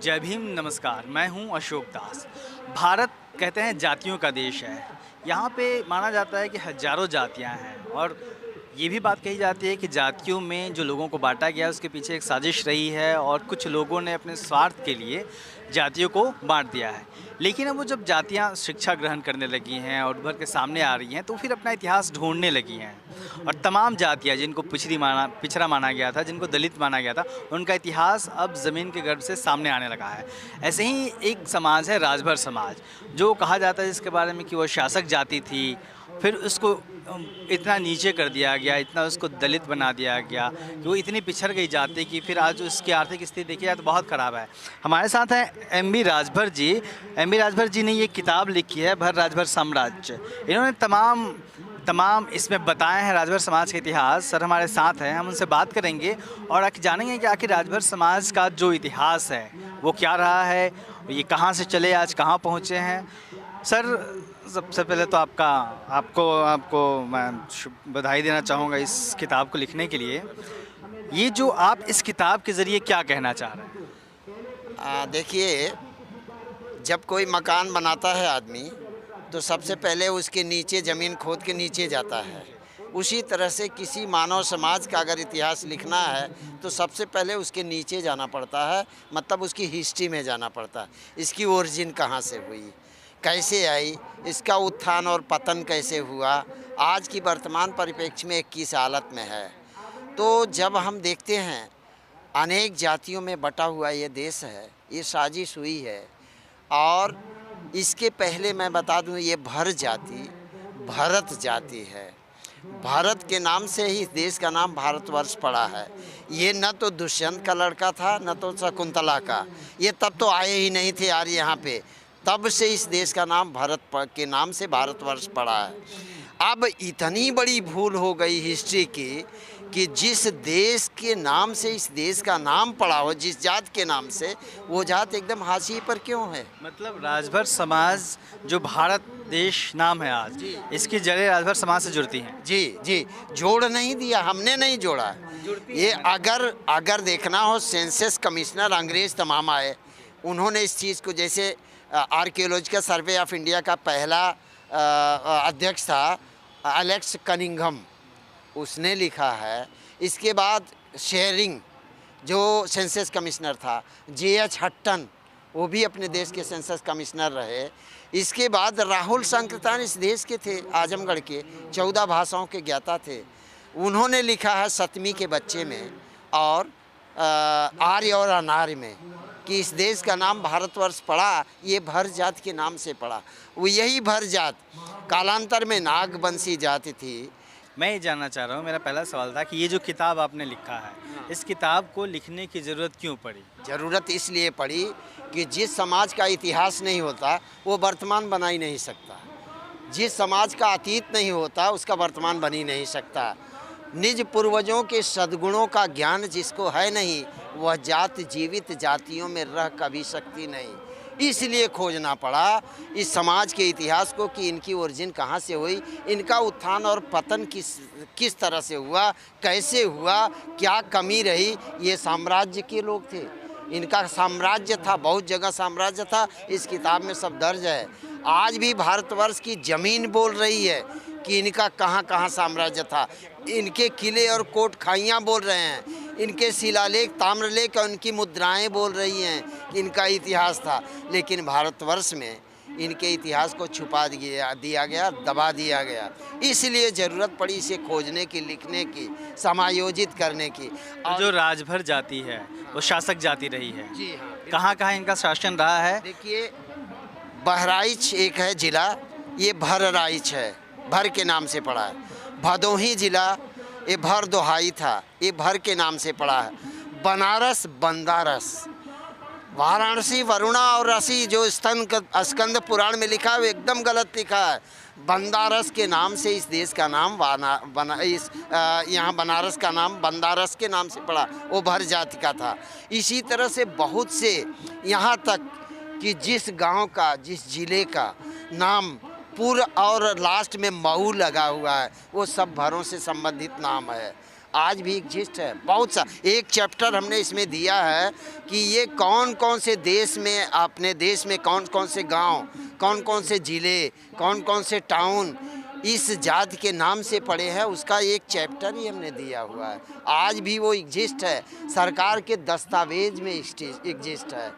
जय भीम, नमस्कार। मैं हूं अशोक दास। भारत कहते हैं जातियों का देश है। यहाँ पे माना जाता है कि हज़ारों जातियाँ हैं और ये भी बात कही जाती है कि जातियों में जो लोगों को बाँटा गया उसके पीछे एक साजिश रही है और कुछ लोगों ने अपने स्वार्थ के लिए जातियों को बाँट दिया है। लेकिन अब वो जब जातियाँ शिक्षा ग्रहण करने लगी हैं और उभर के सामने आ रही हैं तो फिर अपना इतिहास ढूँढने लगी हैं और तमाम जातियाँ जिनको पिछड़ा माना गया था, जिनको दलित माना गया था, उनका इतिहास अब ज़मीन के गर्भ से सामने आने लगा है। ऐसे ही एक समाज है राजभर समाज, जो कहा जाता है जिसके बारे में कि वो शासक जाति थी, फिर उसको इतना नीचे कर दिया गया, इतना उसको दलित बना दिया गया कि वो इतनी पिछड़ गई जाति कि फिर आज उसकी आर्थिक स्थिति देखी जाए तो बहुत ख़राब है। हमारे साथ हैं एम.बी. राजभर जी। एम.बी. राजभर जी ने ये किताब लिखी है भर राजभर साम्राज्य। इन्होंने तमाम इसमें बताए हैं राजभर समाज का इतिहास। सर हमारे साथ हैं, हम उनसे बात करेंगे और जानेंगे कि आखिर राजभर समाज का जो इतिहास है वो क्या रहा है, ये कहाँ से चले आज कहाँ पहुँचे हैं। सर सबसे पहले तो आपको मैं बधाई देना चाहूँगा इस किताब को लिखने के लिए। ये जो आप इस किताब के ज़रिए क्या कहना चाह रहे हैं? देखिए, जब कोई मकान बनाता है आदमी तो सबसे पहले उसके नीचे ज़मीन खोद के नीचे जाता है। उसी तरह से किसी मानव समाज का अगर इतिहास लिखना है तो सबसे पहले उसके नीचे जाना पड़ता है, मतलब उसकी हिस्ट्री में जाना पड़ता है। इसकी ओरिजिन कहाँ से हुई, कैसे आई, इसका उत्थान और पतन कैसे हुआ, आज की वर्तमान परिप्रेक्ष्य में किस हालत में है। तो जब हम देखते हैं अनेक जातियों में बटा हुआ ये देश है, ये साजिश हुई है। और इसके पहले मैं बता दूं, ये भर जाति भरत जाति है। भारत के नाम से ही इस देश का नाम भारतवर्ष पड़ा है। ये न तो दुष्यंत का लड़का था न तो शकुंतला का, ये तब तो आए ही नहीं थे यार यहाँ पे। तब से इस देश का नाम भारत के नाम से भारतवर्ष पड़ा है। अब इतनी बड़ी भूल हो गई हिस्ट्री की कि जिस देश के नाम से इस देश का नाम पड़ा हो, जिस जात के नाम से, वो जात एकदम हाशिए पर क्यों है। मतलब राजभर समाज जो भारत देश नाम है आज, इसकी जड़ें राजभर समाज से जुड़ती हैं। जी, जोड़ नहीं दिया, हमने नहीं जोड़ा। ये अगर देखना हो, सेंसस कमिश्नर अंग्रेज़ तमाम आए, उन्होंने इस चीज़ को, जैसे आर्कियोलॉजिकल सर्वे ऑफ इंडिया का पहला अध्यक्ष था एलेक्स कनिंघम, उसने लिखा है। इसके बाद शेरिंग जो सेंसस कमिश्नर था, J.H. हट्टन, वो भी अपने देश के सेंसस कमिश्नर रहे। इसके बाद राहुल संकृतान इस देश के थे, आजमगढ़ के, 14 भाषाओं के ज्ञाता थे। उन्होंने लिखा है 7वीं के बच्चे में और आर्य और अनार्य में कि इस देश का नाम भारतवर्ष पड़ा, ये भर जात के नाम से पड़ा। वो यही भर जात कालांतर में नागवंशी जाति थी। मैं ये जानना चाह रहा हूँ, मेरा पहला सवाल था कि ये जो किताब आपने लिखा है, इस किताब को लिखने की ज़रूरत क्यों पड़ी? ज़रूरत इसलिए पड़ी कि जिस समाज का इतिहास नहीं होता वो वर्तमान बना ही नहीं सकता। जिस समाज का अतीत नहीं होता उसका वर्तमान बन ही नहीं सकता। निज पूर्वजों के सद्गुणों का ज्ञान जिसको है नहीं, वह जात जीवित जातियों में रह कभी सकती नहीं। इसलिए खोजना पड़ा इस समाज के इतिहास को कि इनकी ओरिजिन कहाँ से हुई, इनका उत्थान और पतन किस तरह से हुआ, कैसे हुआ, क्या कमी रही। ये साम्राज्य के लोग थे, इनका साम्राज्य था, बहुत जगह साम्राज्य था। इस किताब में सब दर्ज है। आज भी भारतवर्ष की ज़मीन बोल रही है कि इनका कहाँ कहाँ साम्राज्य था। इनके किले और कोट खाइयाँ बोल रहे हैं, इनके शिलालेख, ताम्रलेख और इनकी मुद्राएं बोल रही हैं कि इनका इतिहास था। लेकिन भारतवर्ष में इनके इतिहास को छुपा दिया गया, दबा दिया गया। इसलिए ज़रूरत पड़ी इसे खोजने की, लिखने की, समायोजित करने की। और जो राजभर जाति है वो शासक जाति रही है। जी हाँ, कहाँ कहाँ इनका शासन रहा है? देखिए, बहराइच एक है जिला, ये भरराइच है, भर के नाम से पड़ा है। भदोही जिला, ये भर दोहाई था, ये भर के नाम से पड़ा है। बनारस बंदारस, वाराणसी वरुणा और रसी जो स्कंद पुराण में लिखा है वो एकदम गलत लिखा है। बंदारस के नाम से इस देश का नाम यहाँ बनारस का नाम बंदारस के नाम से पड़ा, वो भर जाति का था। इसी तरह से बहुत से, यहाँ तक कि जिस गांव का, जिस जिले का नाम पूर्व और लास्ट में मऊ लगा हुआ है, वो सब भरों से संबंधित नाम है। आज भी एग्जिस्ट है। बहुत सा एक चैप्टर हमने इसमें दिया है कि ये कौन कौन से देश में, अपने देश में कौन कौन से गांव, कौन कौन से ज़िले, कौन कौन से टाउन इस जाति के नाम से पड़े हैं, उसका एक चैप्टर ही हमने दिया हुआ है। आज भी वो एग्जिस्ट है, सरकार के दस्तावेज में एग्जिस्ट है।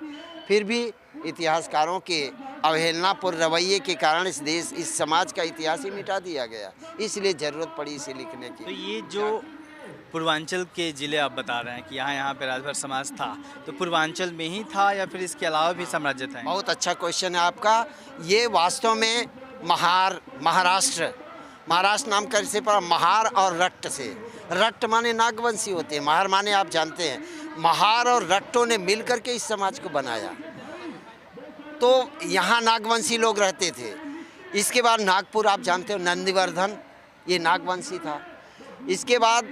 फिर भी इतिहासकारों के अवहेलनापूर्ण रवैये के कारण इस समाज का इतिहास ही मिटा दिया गया, इसलिए ज़रूरत पड़ी इसे लिखने की। तो ये जो पूर्वांचल के ज़िले आप बता रहे हैं कि यहाँ पे राजभर समाज था, तो पूर्वांचल में ही था या फिर इसके अलावा भी साम्राज्य था? बहुत अच्छा क्वेश्चन है आपका। ये वास्तव में महाराष्ट्र नाम कैसे पड़ा? महार और रट्ट से। रट्ट माने नागवंशी होते हैं, महार माने आप जानते हैं। महार और रट्टों ने मिलकर के इस समाज को बनाया। तो यहाँ नागवंशी लोग रहते थे। इसके बाद नागपुर आप जानते हो, नंदीवर्धन, ये नागवंशी था। इसके बाद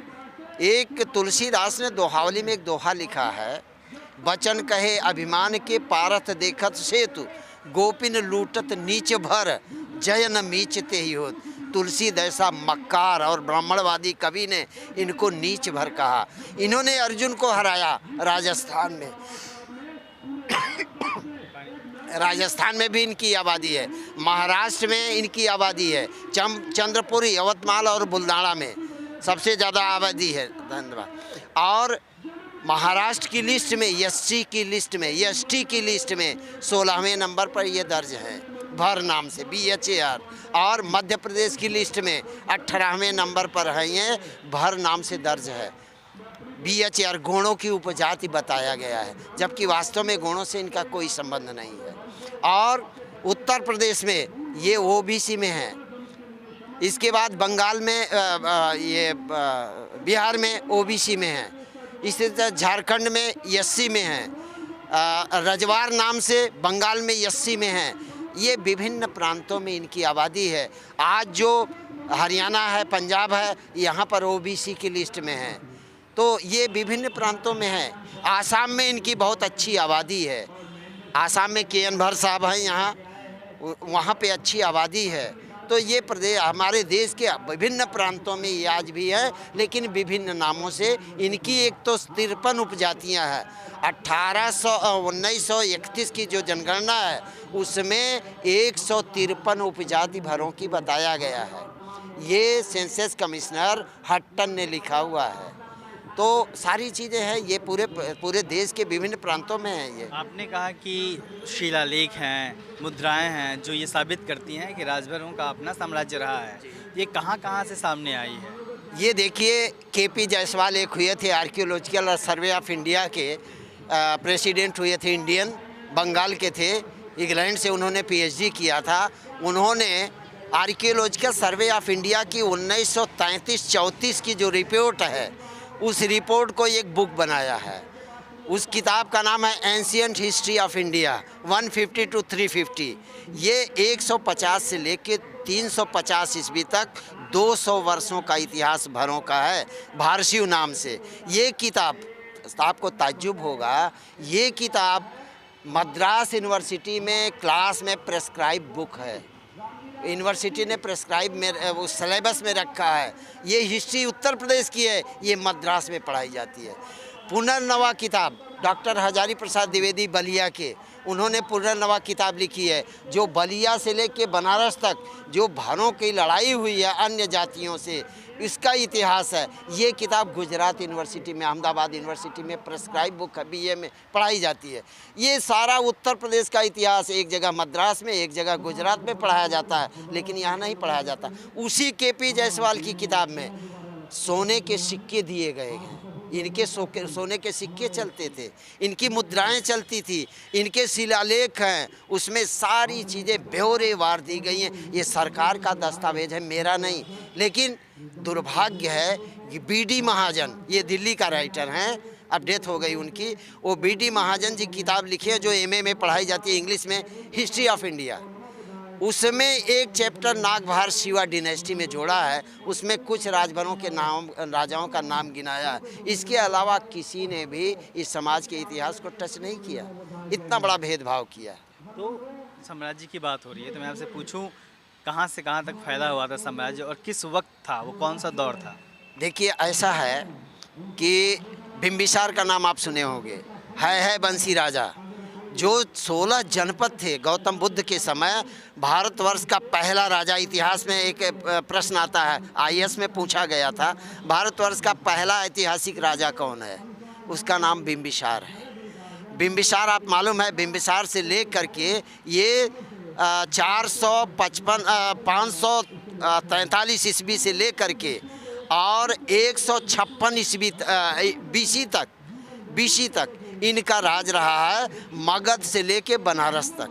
एक तुलसीदास ने दोहावली में एक दोहा लिखा है, बचन कहे अभिमान के पारथ देखत सेतु, गोपिन लूटत नीच भर, जय न मीचते ही होत। तुलसी जैसा मक्कार और ब्राह्मणवादी कवि ने इनको नीच भर कहा। इन्होंने अर्जुन को हराया राजस्थान में। राजस्थान में भी इनकी आबादी है, महाराष्ट्र में इनकी आबादी है, चंद्रपुर, यवतमाल और बुल्दाना में सबसे ज़्यादा आबादी है। धन्यवाद। और महाराष्ट्र की लिस्ट में, एसटी की लिस्ट में 16वें नंबर पर ये दर्ज है, भर नाम से, BHAR। और मध्य प्रदेश की लिस्ट में 18वें नंबर पर है, ये भर नाम से दर्ज है। BHAR गोणों की उपजाति बताया गया है, जबकि वास्तव में गोणों से इनका कोई संबंध नहीं है। और उत्तर प्रदेश में ये OBC में है। इसके बाद बंगाल में बिहार में OBC में है। इसी तरह झारखंड में SC में है, रजवार नाम से बंगाल में SC में है। ये विभिन्न प्रांतों में इनकी आबादी है। आज जो हरियाणा है, पंजाब है, यहाँ पर OBC की लिस्ट में है। तो ये विभिन्न प्रांतों में है। आसाम में इनकी बहुत अच्छी आबादी है। आसाम में KN भर साहब हैं, यहाँ वहाँ पे अच्छी आबादी है। तो ये प्रदेश हमारे देश के विभिन्न प्रांतों में ये आज भी है, लेकिन विभिन्न नामों से। इनकी एक तो 53 उपजातियाँ हैं। 1931 की जो जनगणना है उसमें 153 उपजाति भरों की बताया गया है। ये सेंसस कमिश्नर हट्टन ने लिखा हुआ है। तो सारी चीज़ें हैं, ये पूरे देश के विभिन्न प्रांतों में हैं। ये आपने कहा कि शिलालेख हैं, मुद्राएं हैं जो ये साबित करती हैं कि राजभरों का अपना साम्राज्य रहा है। ये कहाँ से सामने आई है? ये देखिए, KP जायसवाल एक हुए थे, आर्कियोलॉजिकल सर्वे ऑफ इंडिया के प्रेसिडेंट हुए थे, इंडियन, बंगाल के थे, इंग्लैंड से उन्होंने PhD किया था। उन्होंने आर्कियोलॉजिकल सर्वे ऑफ इंडिया की 1933-34 की जो रिपोर्ट है, उस रिपोर्ट को एक बुक बनाया है। उस किताब का नाम है ancient history of India 150 to 350। ये 150 से लेकर 350 ईस्वी तक 200 वर्षों का इतिहास भरों का है, भारशिव नाम से। ये किताब, आपको ताज्जुब होगा, ये किताब मद्रास यूनिवर्सिटी में क्लास में प्रेस्क्राइब बुक है। यूनिवर्सिटी ने प्रेस्क्राइब में उस सिलेबस में रखा है। ये हिस्ट्री उत्तर प्रदेश की है, ये मद्रास में पढ़ाई जाती है। पुनर्नवा किताब डॉक्टर हजारी प्रसाद द्विवेदी बलिया के, उन्होंने पुनर्नवा किताब लिखी है, जो बलिया से लेके बनारस तक जो भारों की लड़ाई हुई है अन्य जातियों से, इसका इतिहास है। ये किताब गुजरात यूनिवर्सिटी में, अहमदाबाद यूनिवर्सिटी में प्रेस्क्राइब बुक BA में पढ़ाई जाती है। ये सारा उत्तर प्रदेश का इतिहास एक जगह मद्रास में, एक जगह गुजरात में पढ़ाया जाता है, लेकिन यहाँ नहीं पढ़ाया जाता। उसी KP जायसवाल की किताब में सोने के सिक्के दिए गए हैं। इनके सोने के सिक्के चलते थे, इनकी मुद्राएं चलती थी, इनके शिलालेख हैं, उसमें सारी चीज़ें ब्यौरेवार दी गई हैं। ये सरकार का दस्तावेज है, मेरा नहीं। लेकिन दुर्भाग्य है कि BD महाजन, ये दिल्ली का राइटर हैं, अब डेथ हो गई उनकी, वो BD महाजन जी किताब लिखी है जो MA में पढ़ाई जाती है इंग्लिश में, हिस्ट्री ऑफ इंडिया। उसमें एक चैप्टर नागभार शिवा डिनेस्टी में जोड़ा है, उसमें कुछ राजभरों के नाम, राजाओं का नाम गिनाया है। इसके अलावा किसी ने भी इस समाज के इतिहास को टच नहीं किया, इतना बड़ा भेदभाव किया। तो साम्राज्य की बात हो रही है, तो मैं आपसे पूछूं, कहाँ से कहाँ तक फैला हुआ था साम्राज्य और किस वक्त था, वो कौन सा दौर था? देखिए ऐसा है कि बिम्बिसार का नाम आप सुने होंगे, है बंसी राजा, जो 16 जनपद थे गौतम बुद्ध के समय। भारतवर्ष का पहला राजा, इतिहास में एक प्रश्न आता है, आईएएस में पूछा गया था, भारतवर्ष का पहला ऐतिहासिक राजा कौन है? उसका नाम बिम्बिसार है। बिम्बिसार, आप मालूम है, बिम्बिसार से ले करके ये 543 ईस्वी से ले करके और 156 ईस्वी बीसी तक इनका राज रहा है, मगध से लेके बनारस तक।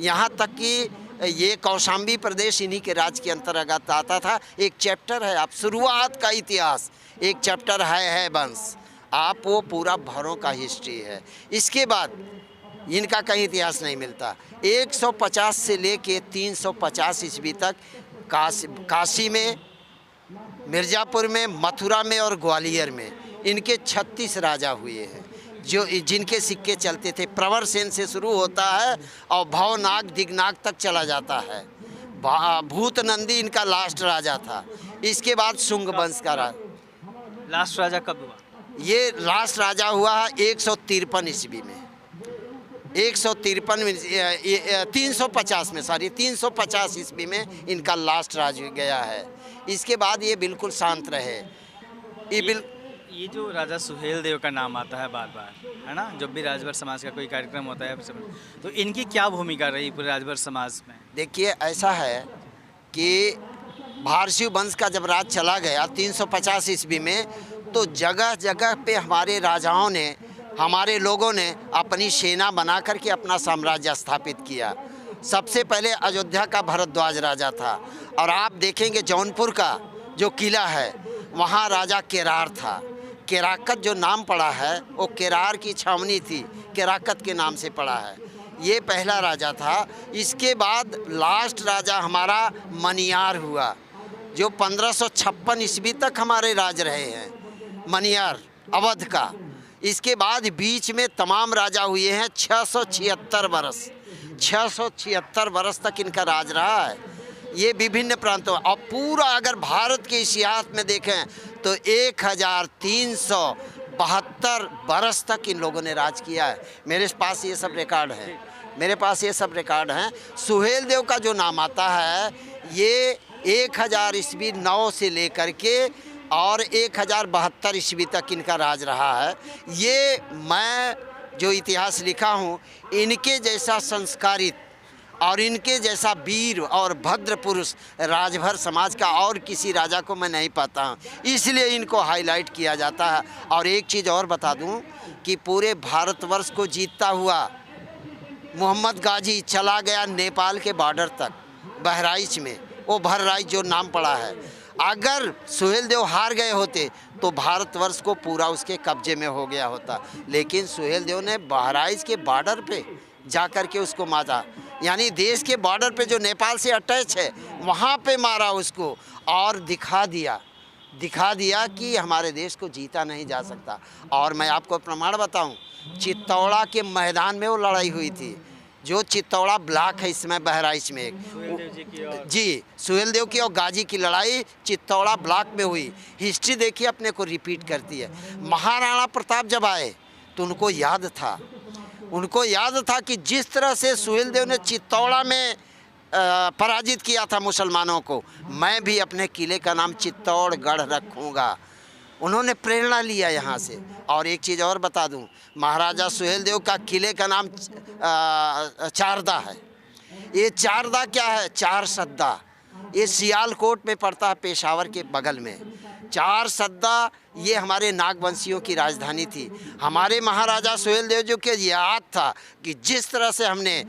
यहाँ तक कि ये कौशाम्बी प्रदेश इन्हीं के राज के अंतर्गत आता था। एक चैप्टर है, आप शुरुआत का इतिहास, एक चैप्टर है वंश, आप वो पूरा भरों का हिस्ट्री है। इसके बाद इनका कहीं इतिहास नहीं मिलता। 150 से लेके 350 ईस्वी तक काशी में, मिर्ज़ापुर में, मथुरा में और ग्वालियर में इनके 36 राजा हुए हैं, जो जिनके सिक्के चलते थे। प्रवर सेन से शुरू होता है और भवनाग दिगनाग तक चला जाता है। भूतनंदी इनका लास्ट राजा था। इसके बाद शुंग वंश का लास्ट राजा कब हुआ? ये लास्ट राजा हुआ 153 ईस्वी में, 350 में, सॉरी 350 ईस्वी में इनका लास्ट राज गया है। इसके बाद ये बिल्कुल शांत रहे। ये जो राजा सुहेल देव का नाम आता है बार बार, है ना, जब भी राजभर समाज का कोई कार्यक्रम होता है, तो इनकी क्या भूमिका रही पूरे राजभर समाज में? देखिए ऐसा है कि भारसी वंश का जब राज चला गया 350 ईस्वी में, तो जगह जगह पे हमारे राजाओं ने, हमारे लोगों ने अपनी सेना बना करके अपना साम्राज्य स्थापित किया। सबसे पहले अयोध्या का भरद्वाज राजा था, और आप देखेंगे जौनपुर का जो किला है वहाँ राजा केरार था। केराकत जो नाम पड़ा है वो केरार की छावनी थी, केराकत के नाम से पड़ा है। ये पहला राजा था। इसके बाद लास्ट राजा हमारा मनियार हुआ, जो 1556 ईस्वी तक हमारे राज रहे हैं, मनियार अवध का। इसके बाद बीच में तमाम राजा हुए हैं 676 वर्ष, 676 वर्ष तक इनका राज रहा है। ये विभिन्न प्रांतों, और पूरा अगर भारत के इतिहास में देखें तो 1372 वर्ष तक इन लोगों ने राज किया है। मेरे पास ये सब रिकॉर्ड है, मेरे पास ये सब रिकॉर्ड हैं। सुहेल देव का जो नाम आता है ये 1000 ईस्वी 9 से लेकर के और 1072 ईस्वी तक इनका राज रहा है। ये मैं जो इतिहास लिखा हूँ, इनके जैसा संस्कारित और इनके जैसा वीर और भद्र पुरुष राजभर समाज का और किसी राजा को मैं नहीं पाता हूँ, इसलिए इनको हाईलाइट किया जाता है। और एक चीज़ और बता दूँ कि पूरे भारतवर्ष को जीतता हुआ मोहम्मद गाजी चला गया नेपाल के बॉर्डर तक, बहराइच में, वो बहराइच जो नाम पड़ा है। अगर सुहेल देव हार गए होते तो भारतवर्ष को पूरा उसके कब्जे में हो गया होता, लेकिन सुहेल देव ने बहराइच के बॉर्डर पे जाकर के उसको मारा, यानी देश के बॉर्डर पे जो नेपाल से अटैच है वहाँ पे मारा उसको, और दिखा दिया कि हमारे देश को जीता नहीं जा सकता। और मैं आपको प्रमाण बताऊं, चित्तौड़ा के मैदान में वो लड़ाई हुई थी, जो चित्तौड़ा ब्लॉक है इसमें बहराइच में, जी सुहेल देव की और गाजी की लड़ाई चित्तौड़ा ब्लॉक में हुई। हिस्ट्री देखिए अपने को रिपीट करती है। महाराणा प्रताप जब आए तो उनको याद था कि जिस तरह से सुहेल देव ने चित्तौड़ा में पराजित किया था मुसलमानों को, मैं भी अपने किले का नाम चित्तौड़गढ़ रखूँगा। उन्होंने प्रेरणा लिया यहाँ से। और एक चीज़ और बता दूँ, महाराजा सुहेल देव का किले का नाम चारदा है। ये चारदा क्या है? चार सद्दा। ये सियालकोट में पड़ता है, पेशावर के बगल में। चार सद्दा ये हमारे नागवंशियों की राजधानी थी। हमारे महाराजा सुहेल देव जो के याद था कि जिस तरह से हमने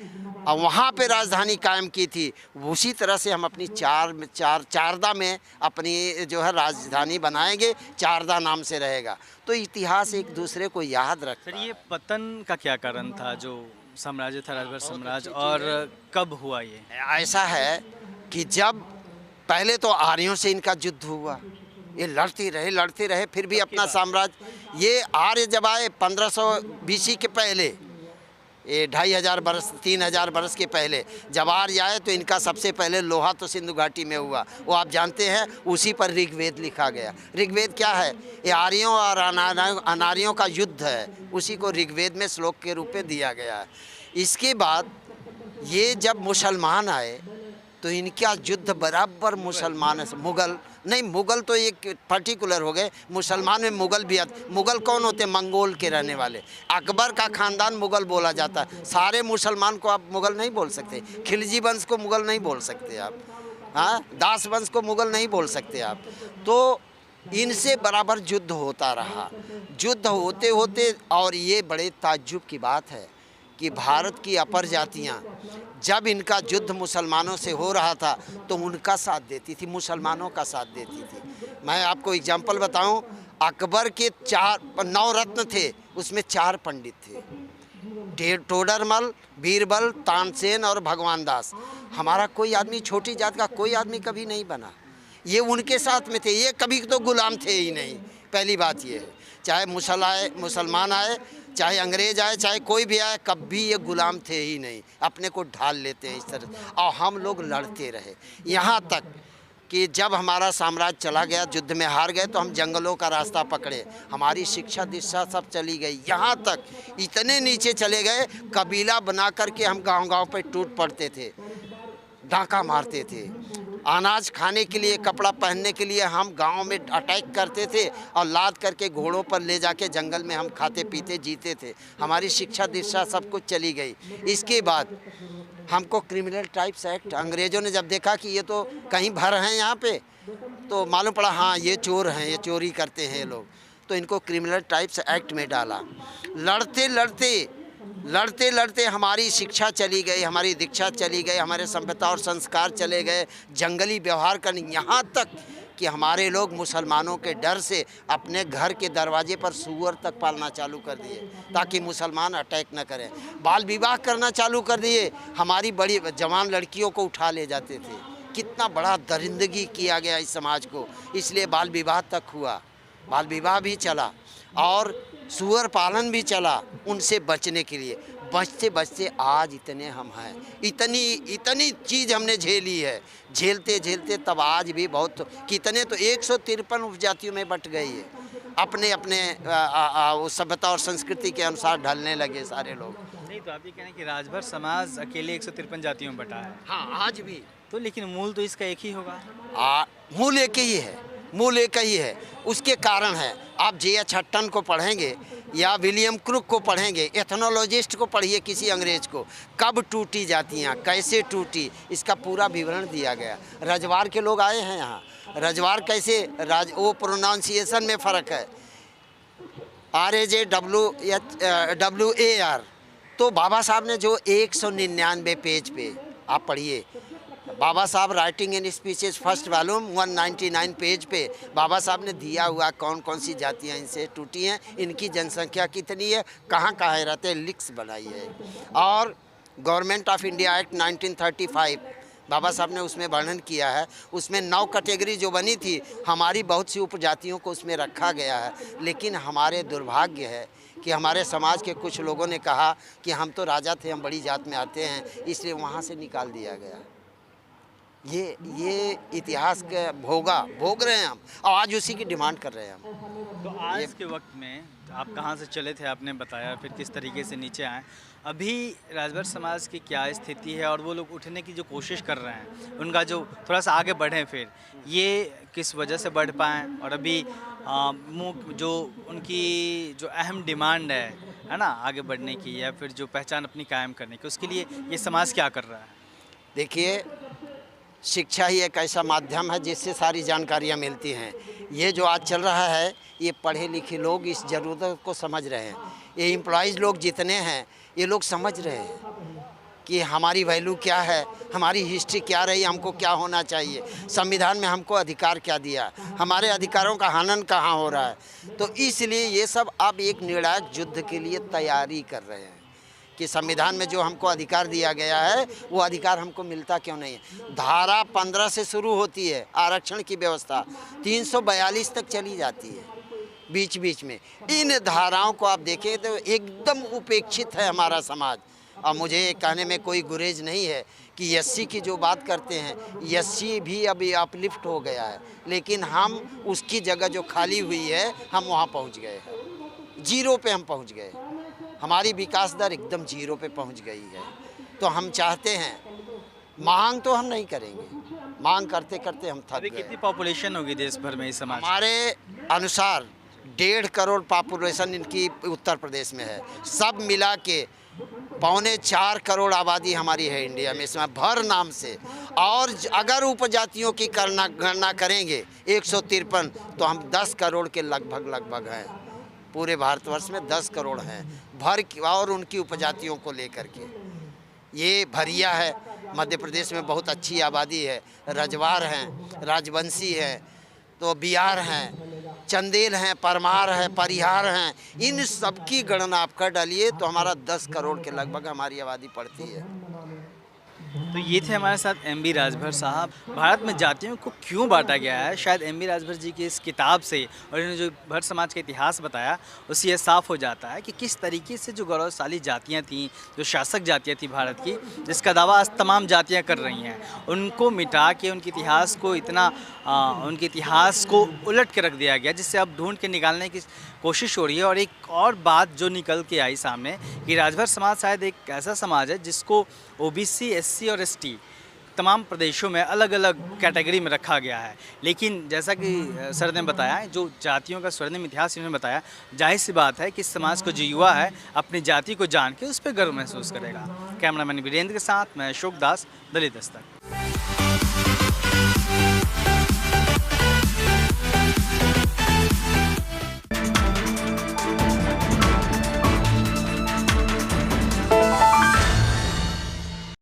वहाँ पे राजधानी कायम की थी, उसी तरह से हम अपनी चारदा में अपनी जो है राजधानी बनाएंगे, चारदा नाम से रहेगा। तो इतिहास एक दूसरे को याद रखता है। सर, ये पतन का क्या कारण था जो साम्राज्य था, राजभर साम्राज्य, और कब हुआ ये? ऐसा है कि जब पहले तो आर्यों से इनका युद्ध हुआ, ये लड़ते रहे, फिर भी अपना साम्राज्य, ये आर्य जब आए 1500 BC के पहले, ये 2500 वर्ष 3000 वर्ष के पहले जब आर्य आए तो इनका सबसे पहले लोहा तो सिंधु घाटी में हुआ, वो आप जानते हैं। उसी पर ऋग्वेद लिखा गया। ऋग्वेद क्या है? ये आर्यों और अनार्यों का युद्ध है, उसी को ऋग्वेद में श्लोक के रूप में दिया गया है। इसके बाद ये जब मुसलमान आए तो इनका युद्ध बराबर मुसलमान मुगल नहीं, मुगल तो एक पर्टिकुलर हो गए, मुसलमान में मुगल भी आते। मुगल कौन होते हैं? मंगोल के रहने वाले। अकबर का खानदान मुगल बोला जाता है। सारे मुसलमान को आप मुगल नहीं बोल सकते। खिलजी वंश को मुगल नहीं बोल सकते आप, हाँ, दास वंश को मुगल नहीं बोल सकते आप। तो इनसे बराबर युद्ध होता रहा, युद्ध होते होते, और ये बड़े ताज्जुब की बात है कि भारत की अपर जातियाँ जब इनका युद्ध मुसलमानों से हो रहा था तो उनका साथ देती थी, मुसलमानों का साथ देती थी। मैं आपको एग्जाम्पल बताऊं, अकबर के 9 रत्न थे, उसमें 4 पंडित थे, टोडरमल, बीरबल, तानसेन और भगवान दास। हमारा कोई आदमी, छोटी जात का कोई आदमी कभी नहीं बना, ये उनके साथ में थे। ये कभी तो गुलाम थे ही नहीं। पहली बात ये है, चाहे मुसलमान आए, चाहे अंग्रेज आए, चाहे कोई भी आए, कभी ये गुलाम थे ही नहीं। अपने को ढाल लेते हैं इस तरह। और हम लोग लड़ते रहे यहाँ तक कि जब हमारा साम्राज्य चला गया, युद्ध में हार गए, तो हम जंगलों का रास्ता पकड़े। हमारी शिक्षा दीक्षा सब चली गई, यहाँ तक इतने नीचे चले गए, कबीला बना करके हम गांव-गांव पे टूट पड़ते थे, डाका मारते थे। अनाज खाने के लिए, कपड़ा पहनने के लिए हम गांव में अटैक करते थे और लाद करके घोड़ों पर ले जाके जंगल में हम खाते पीते जीते थे। हमारी शिक्षा दीक्षा सब कुछ चली गई। इसके बाद हमको क्रिमिनल टाइप्स एक्ट, अंग्रेज़ों ने जब देखा कि ये तो कहीं भर हैं यहाँ पे, तो मालूम पड़ा हाँ ये चोर हैं, ये चोरी करते हैं लोग, तो इनको क्रिमिनल टाइप्स एक्ट में डाला। लड़ते लड़ते हमारी शिक्षा चली गई, हमारी दीक्षा चली गई, हमारे सभ्यता और संस्कार चले गए, जंगली व्यवहार करने, यहाँ तक कि हमारे लोग मुसलमानों के डर से अपने घर के दरवाजे पर सूअर तक पालना चालू कर दिए ताकि मुसलमान अटैक न करें। बाल विवाह करना चालू कर दिए, हमारी बड़ी जवान लड़कियों को उठा ले जाते थे। कितना बड़ा दरिंदगी किया गया इस समाज को, इसलिए बाल विवाह तक हुआ, बाल विवाह भी चला और सूअर पालन भी चला उनसे बचने के लिए। बचते बचते आज इतने हम हैं, इतनी चीज़ हमने झेली है, झेलते झेलते तब आज भी बहुत, कितने तो 153 उपजातियों में बट गई है। अपने अपने सभ्यता और संस्कृति के अनुसार ढलने लगे सारे लोग। नहीं तो आप ये कह रहे हैं कि राजभर समाज अकेले 153 जातियों में बटा है। हाँ आज भी तो लेकिन मूल तो इसका एक ही होगा। मूल एक ही है, मूल एक ही है। उसके कारण है, आप J.H. हट्टन को पढ़ेंगे या विलियम क्रुक को पढ़ेंगे, एथनोलॉजिस्ट को पढ़िए, किसी अंग्रेज को, कब टूटी जातियाँ, कैसे टूटी, इसका पूरा विवरण दिया गया। रजवार के लोग आए हैं यहाँ, रजवार कैसे, वो प्रोनाउंसिएशन में फ़र्क है, RAJWAR। तो बाबा साहब ने जो 199 पेज पे, आप पढ़िए, बाबा साहब writing in speeches first volume 199 page पे बाबा साहब ने दिया हुआ कौन कौन सी जातियाँ इनसे टूटी हैं, इनकी जनसंख्या कितनी है, कहाँ कहाँ रहते हैं, लिस्ट बनाई है। और गवर्नमेंट ऑफ इंडिया एक्ट 1935 बाबा साहब ने उसमें वर्णन किया है। उसमें 9 कैटेगरी जो बनी थी, हमारी बहुत सी उपजातियों को उसमें रखा गया है। लेकिन हमारे दुर्भाग्य है कि हमारे समाज के कुछ लोगों ने कहा कि हम तो राजा थे, हम बड़ी जात में आते हैं, इसलिए वहाँ से निकाल दिया गया। ये इतिहास का भोग रहे हैं हम, और आज उसी की डिमांड कर रहे हैं हम। तो आज के वक्त में आप कहाँ से चले थे, आपने बताया, फिर किस तरीके से नीचे आए, अभी राजभर समाज की क्या स्थिति है और वो लोग उठने की जो कोशिश कर रहे हैं, उनका जो थोड़ा सा आगे बढ़ें, फिर ये किस वजह से बढ़ पाएँ, और अभी जो उनकी जो अहम डिमांड है ना, आगे बढ़ने की या फिर जो पहचान अपनी कायम करने की, उसके लिए ये समाज क्या कर रहा है? देखिए, शिक्षा ही एक ऐसा माध्यम है जिससे सारी जानकारियाँ मिलती हैं। ये जो आज चल रहा है, ये पढ़े लिखे लोग इस ज़रूरत को समझ रहे हैं। ये एम्प्लॉइज़ लोग जितने हैं, ये लोग समझ रहे हैं कि हमारी वैल्यू क्या है, हमारी हिस्ट्री क्या रही, हमको क्या होना चाहिए, संविधान में हमको अधिकार क्या दिया, हमारे अधिकारों का हनन कहाँ हो रहा है। तो इसलिए ये सब अब एक निर्णायक युद्ध के लिए तैयारी कर रहे हैं कि संविधान में जो हमको अधिकार दिया गया है, वो अधिकार हमको मिलता क्यों नहीं है। धारा 15 से शुरू होती है आरक्षण की व्यवस्था, 342 तक चली जाती है बीच बीच में। इन धाराओं को आप देखें तो एकदम उपेक्षित है हमारा समाज। और मुझे ये कहने में कोई गुरेज नहीं है कि एससी की जो बात करते हैं, एससी भी अभी अपलिफ्ट हो गया है, लेकिन हम उसकी जगह जो खाली हुई है हम वहाँ पहुँच गए हैं, जीरो पे हम पहुँच गए। हमारी विकास दर एकदम जीरो पे पहुँच गई है। तो हम चाहते हैं, मांग तो हम नहीं करेंगे, मांग करते करते हम थक अभी गए। कितनी पॉपुलेशन होगी देश भर में इस समाज की? हमारे अनुसार 1.5 करोड़ पॉपुलेशन इनकी उत्तर प्रदेश में है। सब मिला के 3.25 करोड़ आबादी हमारी है इंडिया में, इसमें भर नाम से। और अगर उपजातियों की गणना करेंगे 153, तो हम 10 करोड़ के लगभग हैं। पूरे भारतवर्ष में 10 करोड़ हैं भर और उनकी उपजातियों को लेकर के। ये भरिया है, मध्य प्रदेश में बहुत अच्छी आबादी है। रजवार हैं, राजवंशी हैं, तो बिहार हैं, चंदेल हैं, परमार हैं, परिहार हैं। इन सब की गणना आप कर डालिए तो हमारा 10 करोड़ के लगभग हमारी आबादी पड़ती है। तो ये थे हमारे साथ एम.बी. राजभर साहब। भारत में जातियों को क्यों बांटा गया है, शायद एम.बी. राजभर जी की इस किताब से और इन्होंने जो भर समाज का इतिहास बताया उससे ये साफ़ हो जाता है कि किस तरीके से जो गौरवशाली जातियाँ थीं, जो शासक जातियाँ थी भारत की, जिसका दावा आज तमाम जातियाँ कर रही हैं, उनको मिटा के उनके इतिहास को उनके इतिहास को उलट के रख दिया गया, जिससे अब ढूंढ के निकालने की कोशिश हो रही है। और एक और बात जो निकल के आई सामने कि राजभर समाज शायद एक ऐसा समाज है जिसको ओबीसी, एससी और एसटी तमाम प्रदेशों में अलग अलग कैटेगरी में रखा गया है। लेकिन जैसा कि सर ने बताया, जो जातियों का स्वर्णिम इतिहास इन्होंने बताया, जाहिर सी बात है कि इस समाज को जो युवा है अपनी जाति को जान के उस पर गर्व महसूस करेगा। कैमरामैन वीरेंद्र के साथ मैं अशोक दास, दलित दस्तक।